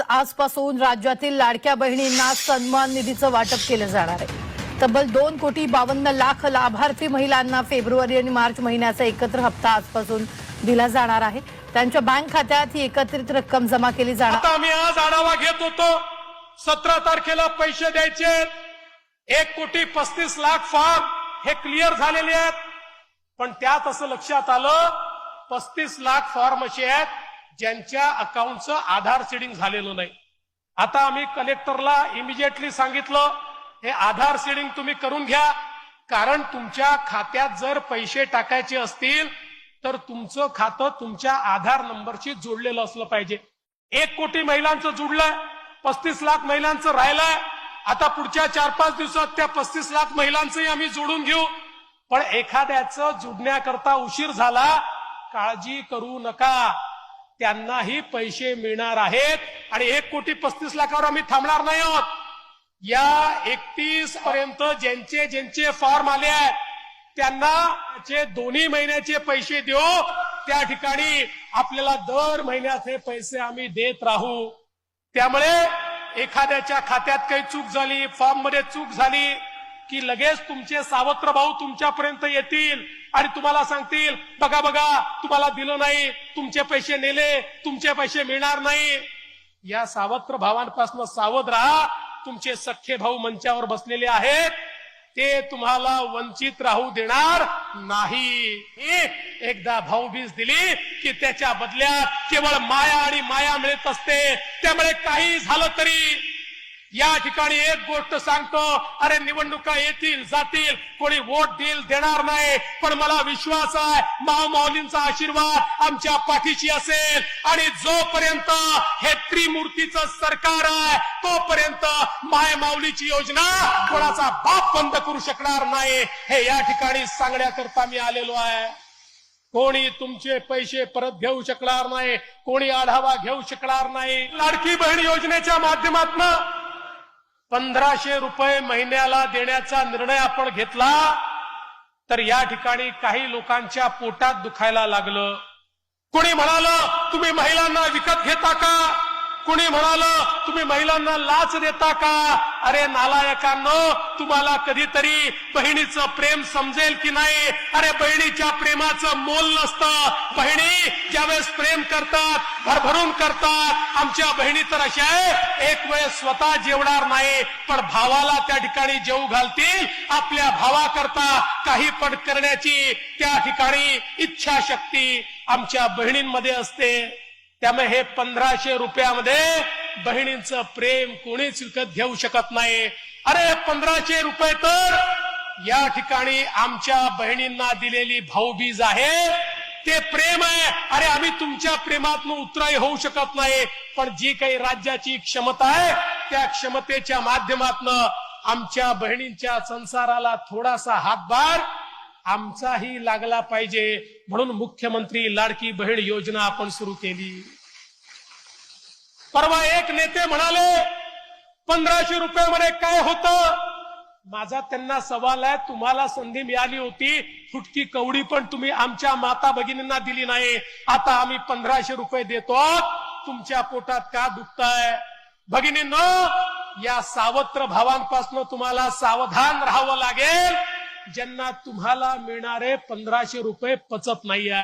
आजपासून राज्यातील लाडक्या बहिणींना सन्मान निधीचं वाटप केलं जाणार आहे। तब्बल 2,52,00,000 लाभार्थी महिलांना फेब्रुवारी आणि मार्च महिन्याचा एकत्र हप्ता आजपासून दिला जाणार आहे। त्यांच्या बँक खात्यात ही एकत्रित रक्कम जमा केली जाणार। आता आम्ही आज आढावा घेत होतो, 17 तारखेला पैसे द्यायचे 1,35,00,000 फॉर्म हे क्लिअर झालेले आहेत, पण त्यात असं लक्षात आलं 35,00,000 फॉर्म असे आहेत ज्यांच्या अकाउंटचं आधार सीडिंग झालेलं नाही। आता आम्ही कलेक्टरला इमिजिएटली सांगितलं, हे आधार सीडिंग तुम्ही करून घ्या, कारण तुमच्या खात्यात जर पैसे टाकायचे असतील तर तुमचं खातं तुमच्या आधार नंबरशी जोडलेलं असलं पाहिजे। 1 कोटी महिलांचं जुडलंय, 35,00,000 महिलांचं राहिलंय। आता पुढच्या 4-5 दिवसात त्या 35,00,000 महिलांचंही आम्ही जोडून घेऊ, पण एखाद्याचं जुडण्याकरता उशीर झाला, काळजी करू नका, त्यांनाही पैसे मिळणार आहेत आणि 1,35,00,000 आम्ही थांबणार नाही आहोत। या 31 पर्यंत ज्यांचे फॉर्म आले आहेत त्यांना दोन्ही महिन्याचे पैसे देऊ, त्या ठिकाणी आपल्याला दर महिन्यात हे पैसे आम्ही देत राहू। त्यामुळे एखाद्याच्या खात्यात काही चूक झाली, फॉर्म मध्ये चूक झाली की लगेच तुमचे सावत्र भाऊ तुमच्यापर्यंत येतील आणि तुम्हाला सांगतील, बघा बघा तुम्हाला दिलं नाही, तुमचे पैसे नेले, तुमचे पैसे मिळणार नाही। या सावत्र भावांपासून सावध राहा। तुमचे सख्खे भाऊ मंचावर बसलेले आहेत, ते तुम्हाला वंचित राहू देणार नाही। एकदा भाऊबीज दिली की त्याच्या बदल्यात केवळ माया आणि माया मिळत असते। त्यामुळे काही झालं तरी या ठिकाणी एक गोष्ट सांगतो, अरे निवडणुका येतील जातील, कोणी वोट देईल देणार नाही, पण मला विश्वास आहे माऊलींचा आशीर्वाद आमच्या पाठीशी असेल आणि जोपर्यंत हे त्रिमूर्तीचं सरकार आहे तोपर्यंत माय माऊलीची योजना कोणाचा बाप बंद करू शकणार नाही, हे या ठिकाणी सांगण्याकरता मी आलेलो आहे। कोणी तुमचे पैसे परत घेऊ शकणार नाही, कोणी आढावा घेऊ शकणार नाही। लाडकी बहीण योजनेच्या माध्यमातून 1,500 रुपये महिन्याला देण्याचा निर्णय आपण घेतला, तर या ठिकाणी काही लोकांच्या पोटात दुखायला लागलं। कोणी म्हणालं तुम्ही महिलांना विकत घेता का, कोणी म्हणालं तुम्ही महिलांना लाच देता का। अरे नालायकांनो, तुम्हाला कधीतरी बहिणीचं प्रेम समजेल की नाही। अरे बहिणीच्या प्रेमाचं मोल नसतं, बहिणी ज्यावेळेस प्रेम करतात भरभरून करतात। आमच्या बहिणी तर अशा आहे, एक वेळ स्वतः जेवणार नाही पण भावाला त्या ठिकाणी जेवू घालतील। आपल्या भावाकरता काही पण करण्याची त्या ठिकाणी इच्छाशक्ती आमच्या बहिणींमध्ये असते। त्यामुळे हे 1,500 रुपयामध्ये बहिणींचं प्रेम कोणीच विकत घेऊ शकत नाही। अरे 1,500 रुपये तर या ठिकाणी आमच्या बहिणींना दिलेली भाऊबीज आहे, ते प्रेम आहे। अरे आम्ही तुमच्या प्रेमातून उतराई होऊ शकत नाही, पण जी काही राज्याची क्षमता आहे त्या क्षमतेच्या माध्यमातून आमच्या बहिणींच्या संसाराला थोडासा हातभार आमचाही लागला पाहिजे, म्हणून मुख्यमंत्री लाडकी बहीण योजना आपण सुरू केली। परवा एक नेते म्हणाले 1,500 रुपयामध्ये काय होतं। माझा त्यांना सवाल आहे, तुम्हाला संधी मिळाली होती, फुटकी कवडी पण तुम्ही आमच्या माता भगिनींना दिली नाही। आता आम्ही 1,500 रुपये देतो, तुमच्या पोटात का दुखताय। भगिनींनो, या सावत्र भावांपासून तुम्हाला सावधान राहावं लागेल, ज्यांना तुम्हाला मिळणारे 1,500 रुपये पचत नाहीये।